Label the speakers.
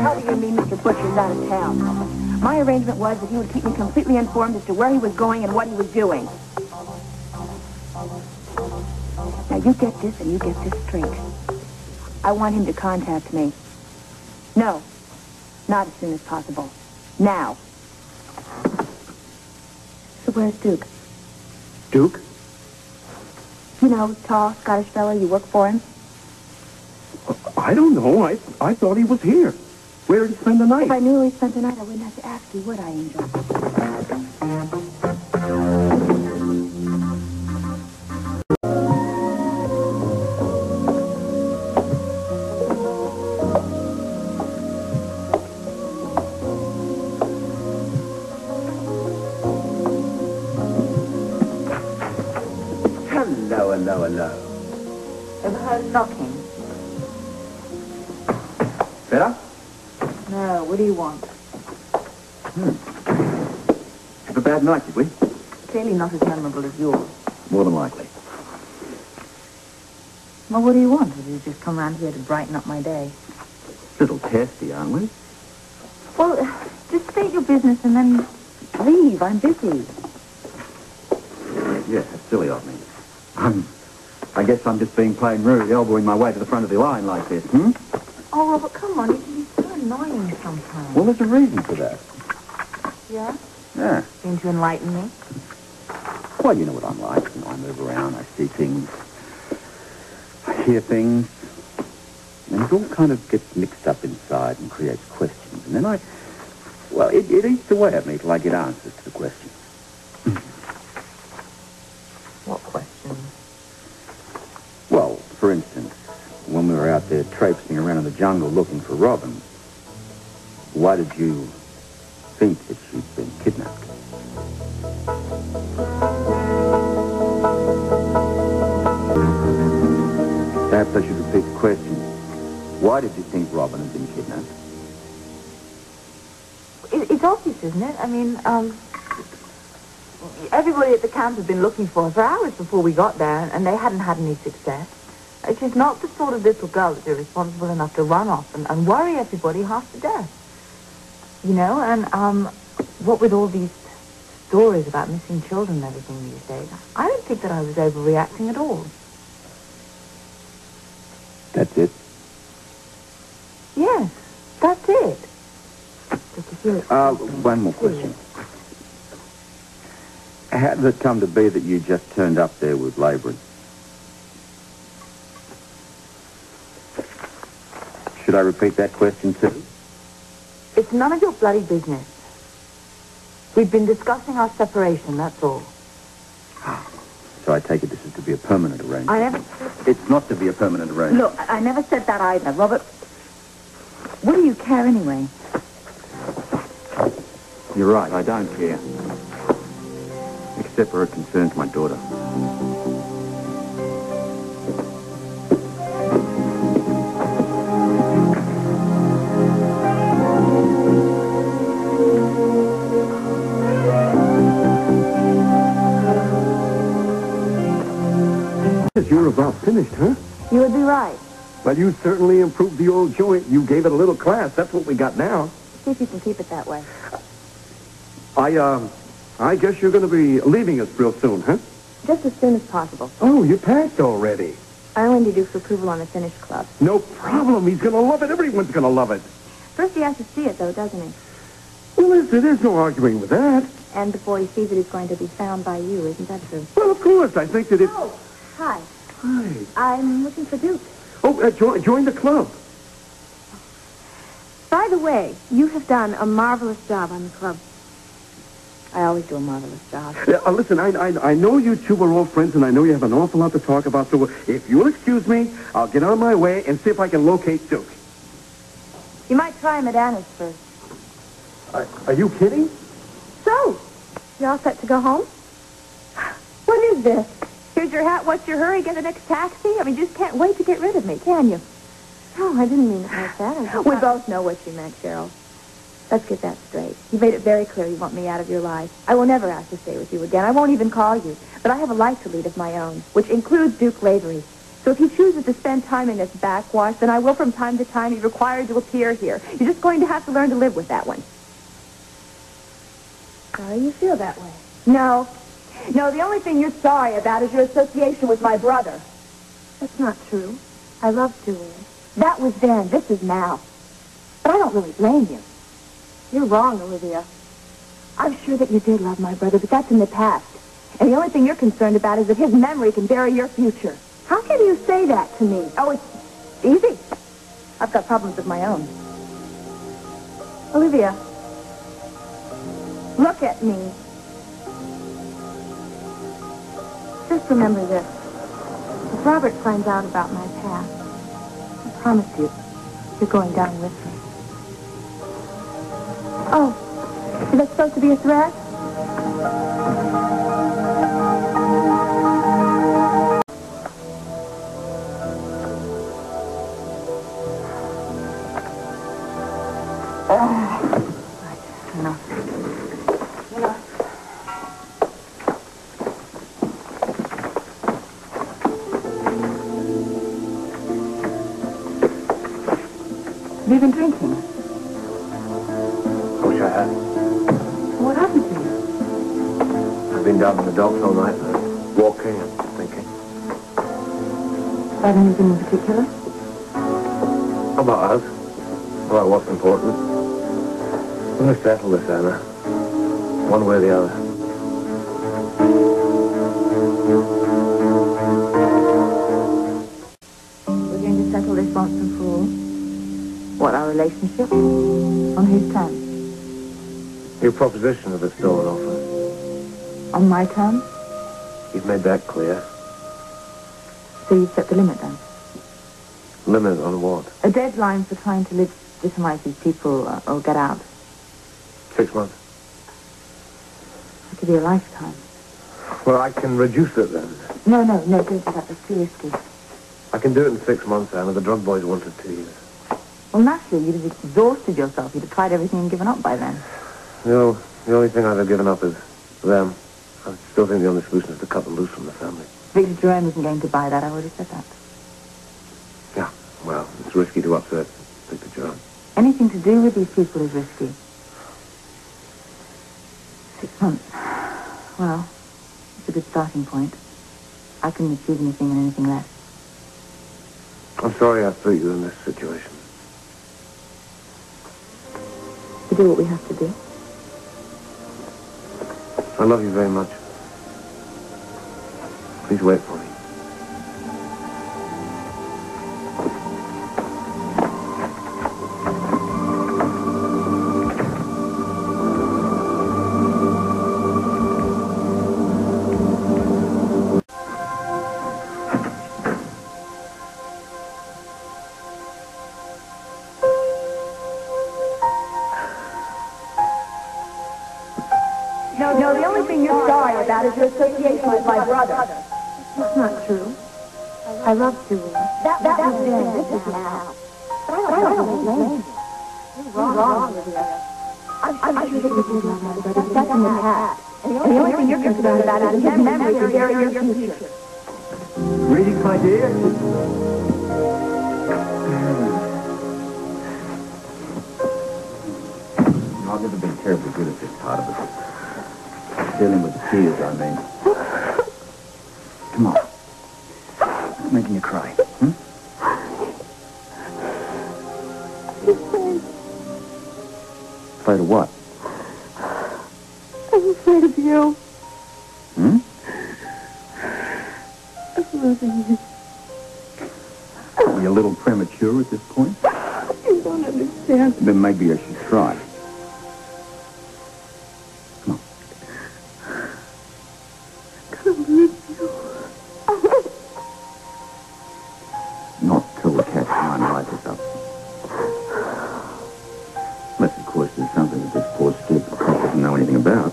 Speaker 1: the hell do you mean Mr. Butcher's out of town? My arrangement was that he would keep me completely informed as to where he was going and what he was doing. Now, you get this and you get this straight. I want him to contact me. No, not as soon as possible. Now. So where's Duke?
Speaker 2: Duke?
Speaker 1: You know, tall, Scottish fellow, you work for him?
Speaker 2: I don't know. I thought he was here. Where did he spend the night?
Speaker 1: If I knew where he spent the night, I wouldn't have to ask you, would I, Angel?
Speaker 2: Hello.
Speaker 1: Ever heard knocking?
Speaker 2: Better?
Speaker 1: No, what do you want?
Speaker 2: Have a bad night, did we?
Speaker 1: Clearly not as memorable as yours.
Speaker 2: More than likely.
Speaker 1: Well, what do you want? Or do you just come around here to brighten up my day?
Speaker 2: Little testy, aren't we?
Speaker 1: Well, just state your business and then leave. I'm busy.
Speaker 2: Yeah, that's silly of me. I guess I'm just being plain rude, elbowing my way to the front of the line like this,
Speaker 1: Oh, Robert, come on. You can be so annoying sometimes.
Speaker 2: Well, there's a reason for that.
Speaker 1: Yeah?
Speaker 2: Yeah.
Speaker 1: Seem to enlighten me.
Speaker 2: Well, you know what I'm like. You know, I move around, I see things, I hear things, and it all kind of gets mixed up inside and creates questions. And then it eats away at me till I get answers to the questions.
Speaker 1: What questions?
Speaker 2: Well, for instance, when we were out there traipsing around in the jungle looking for Robin, why did you think that she'd been kidnapped? Perhaps I should repeat the question. Why did you think Robin had been kidnapped?
Speaker 1: It's obvious, isn't it? I mean, everybody at the camp had been looking for her for hours before we got there, and they hadn't had any success. She's not the sort of little girl that's irresponsible enough to run off and worry everybody half to death. You know, and what with all these stories about missing children and everything these days, I don't think that I was overreacting at all.
Speaker 2: That's it?
Speaker 1: Yes, that's it. Just a few.
Speaker 2: One more question. How did it come to be that you just turned up there with Lavery? Should I repeat that question too?
Speaker 1: It's none of your bloody business. We've been discussing our separation, that's all.
Speaker 2: So I take it this is to be a permanent arrangement.
Speaker 1: I never...
Speaker 2: It's not to be a permanent arrangement.
Speaker 1: Look, I never said that either. Robert, what do you care anyway?
Speaker 2: You're right, I don't care. Except where it concerns my daughter.
Speaker 3: You're about finished, huh?
Speaker 1: You would be right.
Speaker 3: Well, you certainly improved the old joint. You gave it a little class. That's what we got now.
Speaker 1: See if you can keep it that way.
Speaker 3: I guess you're going to be leaving us real soon, huh?
Speaker 1: Just as soon as possible.
Speaker 3: Oh, you packed already.
Speaker 1: I only need you for approval on the finished club.
Speaker 3: No problem. He's going to love it. Everyone's going to love it.
Speaker 1: First he has to see it, though, doesn't he?
Speaker 3: Well, there's no arguing with that.
Speaker 1: And before he sees it, he's going to be found by you. Isn't that true?
Speaker 3: Well, of course. I think that it's...
Speaker 1: Oh, hi.
Speaker 3: Hi.
Speaker 1: I'm looking for Duke.
Speaker 3: Oh, join the club.
Speaker 1: By the way, you have done a marvelous job on the club. I always do a marvelous job.
Speaker 3: Listen, I know you two are all friends, and I know you have an awful lot to talk about, so if you'll excuse me, I'll get on my way and see if I can locate Duke.
Speaker 1: You might try him at Anna's first.
Speaker 3: Are you kidding?
Speaker 1: So, you all set to go home? What is this? Here's your hat. What's your hurry? Get the next taxi? I mean, you just can't wait to get rid of me, can you? No, I didn't mean it like that. We both know what you meant, Cheryl. Let's get that straight. You made it very clear you want me out of your life. I will never ask to stay with you again. I won't even call you. But I have a life to lead of my own, which includes Duke Lavery.
Speaker 4: So if he chooses to spend time in this backwash, then I will from time to time be required to appear here. You're just going to have to learn to live with that one.
Speaker 5: Sorry you feel that way.
Speaker 4: No. No, the only thing you're sorry about is your association with my brother.
Speaker 5: That's not true. I love Julian.
Speaker 4: That was then. This is now. But I don't really blame you.
Speaker 5: You're wrong, Olivia.
Speaker 4: I'm sure that you did love my brother, but that's in the past. And the only thing you're concerned about is that his memory can bury your future.
Speaker 5: How can you say that to me?
Speaker 4: Oh, it's easy. I've got problems of my own.
Speaker 5: Olivia, look at me. Just remember this. If Robert finds out about my past, I promise you, you're going down with me.
Speaker 4: Oh, is that supposed to be a threat? Have you been drinking?
Speaker 6: I wish I had.
Speaker 4: What happened to you?
Speaker 6: I've been down in the docks all night, walking and thinking.
Speaker 4: About anything in particular?
Speaker 6: About us. About what's important. We're going to settle this, Anna. One way or the other.
Speaker 1: We're going to settle this once and for all. What, our relationship? On whose terms?
Speaker 6: Your proposition of a stolen offer.
Speaker 1: On my terms?
Speaker 6: You've made that clear.
Speaker 1: So you've set the limit then?
Speaker 6: Limit on what?
Speaker 1: A deadline for trying to legitimize these people or get out.
Speaker 6: 6 months.
Speaker 1: It could be a lifetime.
Speaker 6: Well, I can reduce it then.
Speaker 1: No, don't do that. That's too risky.
Speaker 6: I can do it in 6 months, Anna. The drug boys wanted 2 years.
Speaker 1: Well, naturally, you'd have exhausted yourself. You'd have tried everything and given up by then.
Speaker 6: No, the only thing I'd have given up is them. I still think the only solution is to cut them loose from the family.
Speaker 1: Victor Jerome isn't going to buy that. I already said that.
Speaker 6: Yeah, well, it's risky to upset Victor Jerome.
Speaker 1: Anything to do with these people is risky. 6 months. Well, it's a good starting point. I couldn't achieve anything and anything less.
Speaker 6: I'm sorry I put you in this situation.
Speaker 1: To do what we have to do.
Speaker 6: I love you very much. Please wait for me.
Speaker 4: No, the only thing you're sorry about is your association with my brother.
Speaker 5: That's not true. I love Julian.
Speaker 4: That was then. This is now. But I don't really blame you.
Speaker 5: You're wrong, Olivia.
Speaker 4: I'm sure that you did love my brother, but that's in the past. And the only thing you're concerned about is his memory can bury your future.
Speaker 3: Greetings, my dear.
Speaker 2: I've never been terribly good at this part of it. Dealing with the tears, I mean. Come on. What's making you cry? Afraid of what?
Speaker 5: I'm afraid of you. Of losing you.
Speaker 2: Are you a little premature at this point?
Speaker 5: You don't understand.
Speaker 2: Then maybe I should try. Come on.
Speaker 5: I'm gonna lose you.
Speaker 2: Not till the cat's mind rises up. Unless, of course, there's something that this poor stupid cop doesn't know anything about.